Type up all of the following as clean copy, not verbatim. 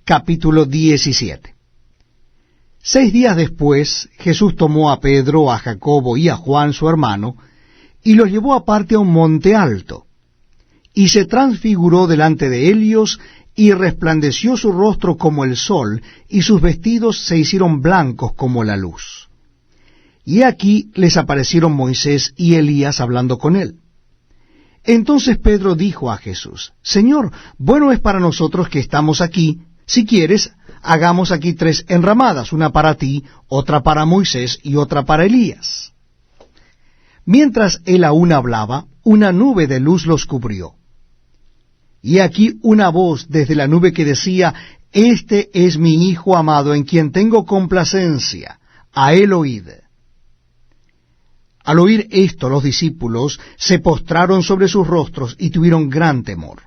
capítulo 17. 6 días después, Jesús tomó a Pedro, a Jacobo y a Juan su hermano, y los llevó aparte a un monte alto, y se transfiguró delante de ellos, y resplandeció su rostro como el sol, y sus vestidos se hicieron blancos como la luz. Y aquí les aparecieron Moisés y Elías hablando con él. Entonces Pedro dijo a Jesús: Señor, bueno es para nosotros que estamos aquí. Si quieres, hagamos aquí 3 enramadas, una para ti, otra para Moisés y otra para Elías. Mientras él aún hablaba, una nube de luz los cubrió. Y aquí una voz desde la nube que decía: Este es mi Hijo amado, en quien tengo complacencia, a él oíd. Al oír esto, los discípulos se postraron sobre sus rostros y tuvieron gran temor.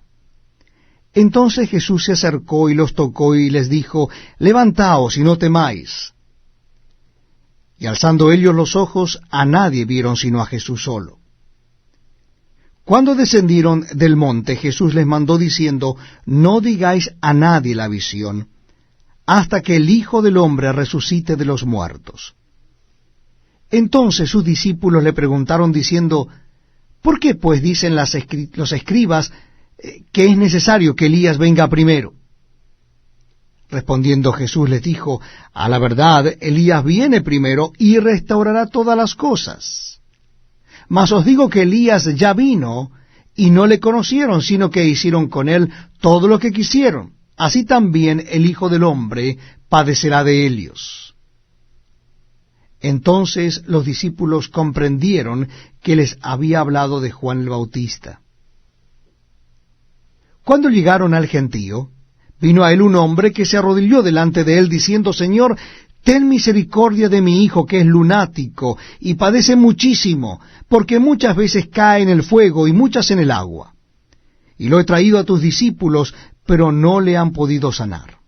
Entonces Jesús se acercó y los tocó y les dijo: Levantaos y no temáis. Y alzando ellos los ojos, a nadie vieron sino a Jesús solo. Cuando descendieron del monte, Jesús les mandó diciendo: No digáis a nadie la visión, hasta que el Hijo del Hombre resucite de los muertos. Entonces sus discípulos le preguntaron diciendo: ¿Por qué pues dicen los escribas que es necesario que Elías venga primero? Respondiendo Jesús les dijo: A la verdad, Elías viene primero y restaurará todas las cosas. Mas os digo que Elías ya vino, y no le conocieron, sino que hicieron con él todo lo que quisieron. Así también el Hijo del Hombre padecerá de ellos. Entonces los discípulos comprendieron que les había hablado de Juan el Bautista. Cuando llegaron al gentío, vino a él un hombre que se arrodilló delante de él, diciendo: Señor, ten misericordia de mi hijo, que es lunático, y padece muchísimo, porque muchas veces cae en el fuego y muchas en el agua. Y lo he traído a tus discípulos, pero no le han podido sanar.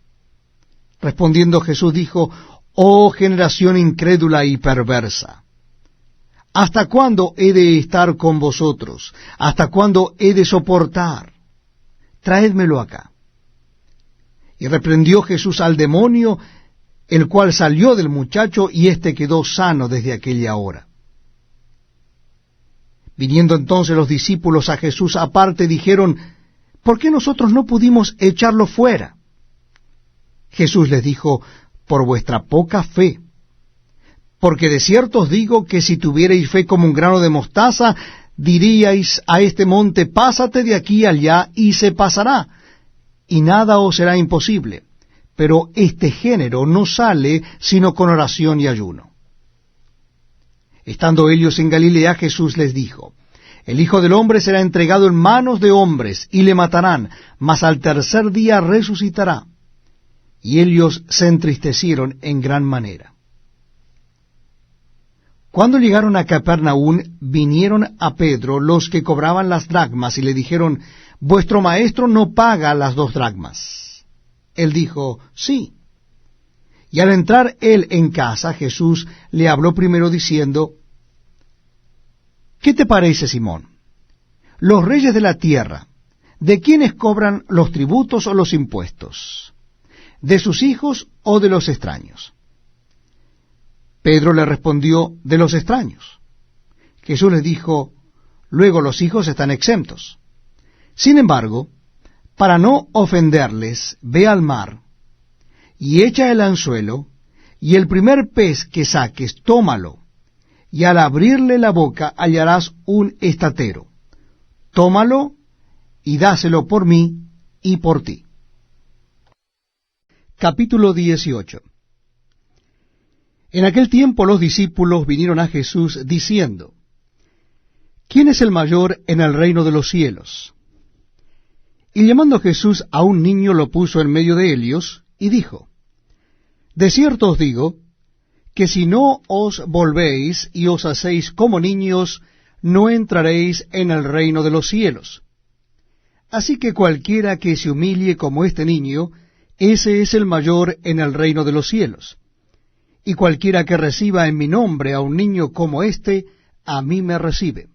Respondiendo Jesús dijo: Oh generación incrédula y perversa, ¿hasta cuándo he de estar con vosotros? ¿Hasta cuándo he de soportar? Traédmelo acá. Y reprendió Jesús al demonio, el cual salió del muchacho, y éste quedó sano desde aquella hora. Viniendo entonces los discípulos a Jesús aparte, dijeron: ¿Por qué nosotros no pudimos echarlo fuera? Jesús les dijo: Por vuestra poca fe. Porque de cierto os digo que si tuvierais fe como un grano de mostaza, diríais a este monte: pásate de aquí allá, y se pasará, y nada os será imposible. Pero este género no sale sino con oración y ayuno. Estando ellos en Galilea, Jesús les dijo: El Hijo del Hombre será entregado en manos de hombres, y le matarán, mas al tercer día resucitará. Y ellos se entristecieron en gran manera. Cuando llegaron a Capernaum, vinieron a Pedro los que cobraban las dracmas, y le dijeron: Vuestro maestro no paga las 2 dracmas. Él dijo: Sí. Y al entrar él en casa, Jesús le habló primero diciendo: ¿Qué te parece, Simón? Los reyes de la tierra, ¿de quiénes cobran los tributos o los impuestos? ¿De sus hijos o de los extraños? Pedro le respondió: de los extraños. Jesús les dijo: luego los hijos están exentos. Sin embargo, para no ofenderles, ve al mar, y echa el anzuelo, y el primer pez que saques, tómalo, y al abrirle la boca hallarás un estatero. Tómalo, y dáselo por mí y por ti. Capítulo 18. En aquel tiempo los discípulos vinieron a Jesús diciendo: ¿Quién es el mayor en el reino de los cielos? Y llamando Jesús a un niño, lo puso en medio de ellos, y dijo: De cierto os digo, que si no os volvéis y os hacéis como niños, no entraréis en el reino de los cielos. Así que cualquiera que se humille como este niño, ese es el mayor en el reino de los cielos. Y cualquiera que reciba en mi nombre a un niño como éste, a mí me recibe.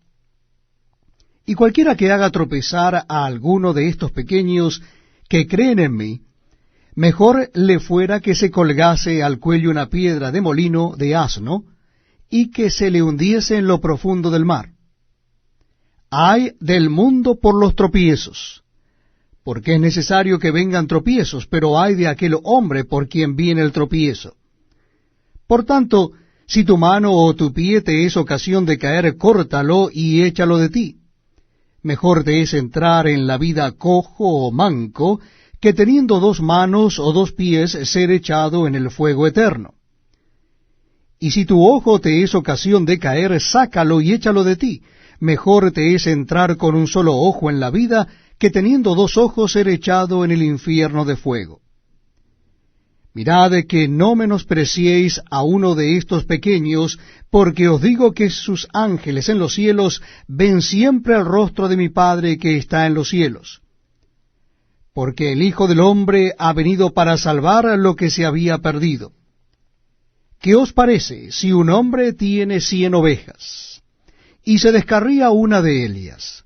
Y cualquiera que haga tropezar a alguno de estos pequeños que creen en mí, Mejor le fuera que se colgase al cuello una piedra de molino de asno, y que se le hundiese en lo profundo del mar. Ay del mundo por los tropiezos, porque es necesario que vengan tropiezos, pero ay de aquel hombre por quien viene el tropiezo. Por tanto, si tu mano o tu pie te es ocasión de caer, córtalo y échalo de ti. Mejor te es entrar en la vida cojo o manco, que teniendo 2 manos o 2 pies ser echado en el fuego eterno. Y si tu ojo te es ocasión de caer, sácalo y échalo de ti. Mejor te es entrar con un solo ojo en la vida, que teniendo 2 ojos ser echado en el infierno de fuego. Mirad que no menospreciéis a uno de estos pequeños, porque os digo que sus ángeles en los cielos ven siempre el rostro de mi Padre que está en los cielos. Porque el Hijo del Hombre ha venido para salvar lo que se había perdido. ¿Qué os parece si un hombre tiene 100 ovejas, y se descarría una de ellas?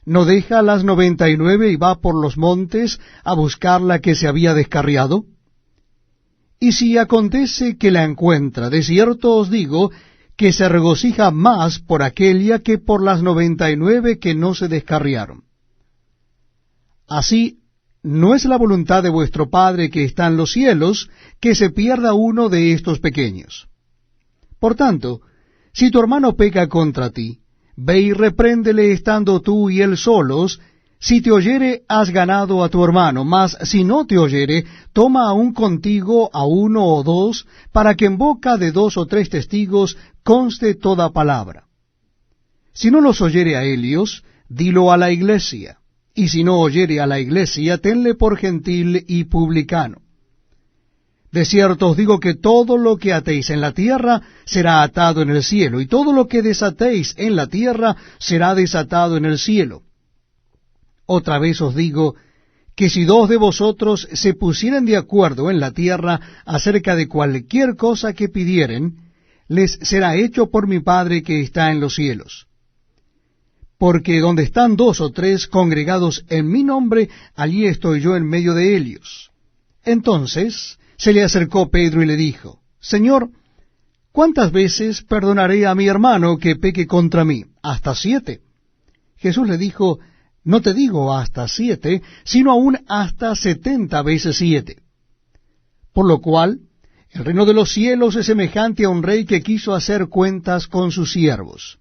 ¿No deja las 99 y va por los montes a buscar la que se había descarriado? Y si acontece que la encuentra, de cierto os digo que se regocija más por aquella que por las 99 que no se descarriaron. Así, no es la voluntad de vuestro Padre que está en los cielos, que se pierda uno de estos pequeños. Por tanto, si tu hermano peca contra ti, ve y repréndele estando tú y él solos. Si te oyere, has ganado a tu hermano, mas si no te oyere, toma aún contigo a 1 o 2, para que en boca de 2 o 3 testigos conste toda palabra. Si no los oyere a ellos, dilo a la iglesia, y si no oyere a la iglesia, tenle por gentil y publicano. De cierto os digo que todo lo que atéis en la tierra será atado en el cielo, y todo lo que desatéis en la tierra será desatado en el cielo. Otra vez os digo que si 2 de vosotros se pusieren de acuerdo en la tierra acerca de cualquier cosa que pidieren, les será hecho por mi Padre que está en los cielos. Porque donde están 2 o 3 congregados en mi nombre, allí estoy yo en medio de ellos. Entonces se le acercó Pedro y le dijo: Señor, ¿cuántas veces perdonaré a mi hermano que peque contra mí? ¿Hasta 7? Jesús le dijo: No te digo hasta 7, sino aún hasta 70 veces 7. Por lo cual, el reino de los cielos es semejante a un rey que quiso hacer cuentas con sus siervos.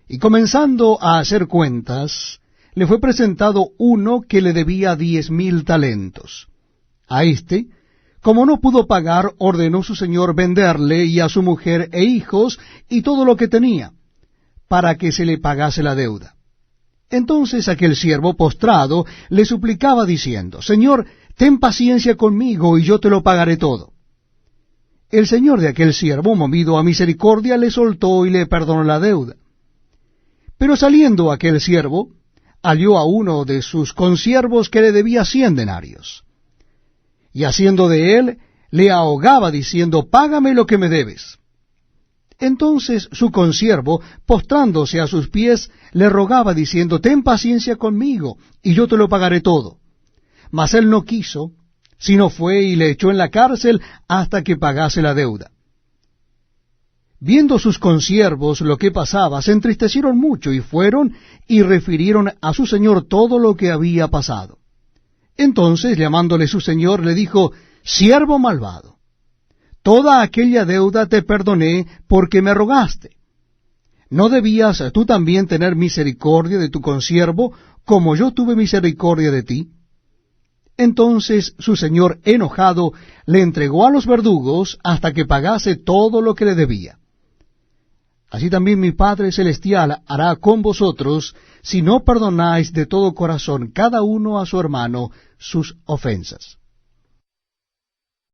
Y comenzando a hacer cuentas, le fue presentado uno que le debía 10,000 talentos. A éste, como no pudo pagar, ordenó su señor venderle y a su mujer e hijos y todo lo que tenía, para que se le pagase la deuda. Entonces aquel siervo postrado le suplicaba diciendo: Señor, ten paciencia conmigo y yo te lo pagaré todo. El señor de aquel siervo, movido a misericordia, le soltó y le perdonó la deuda. Pero saliendo aquel siervo, halló a uno de sus consiervos que le debía 100 denarios. Y haciendo de él, le ahogaba diciendo: Págame lo que me debes. Entonces su consiervo, postrándose a sus pies, le rogaba diciendo: Ten paciencia conmigo, y yo te lo pagaré todo. Mas él no quiso, sino fue y le echó en la cárcel hasta que pagase la deuda. Viendo sus consiervos lo que pasaba, se entristecieron mucho, y fueron y refirieron a su señor todo lo que había pasado. Entonces, llamándole su señor, le dijo: Siervo malvado, toda aquella deuda te perdoné porque me rogaste. ¿No debías tú también tener misericordia de tu consiervo, como yo tuve misericordia de ti? Entonces su señor, enojado, le entregó a los verdugos hasta que pagase todo lo que le debía. Así también mi Padre Celestial hará con vosotros, si no perdonáis de todo corazón cada uno a su hermano sus ofensas.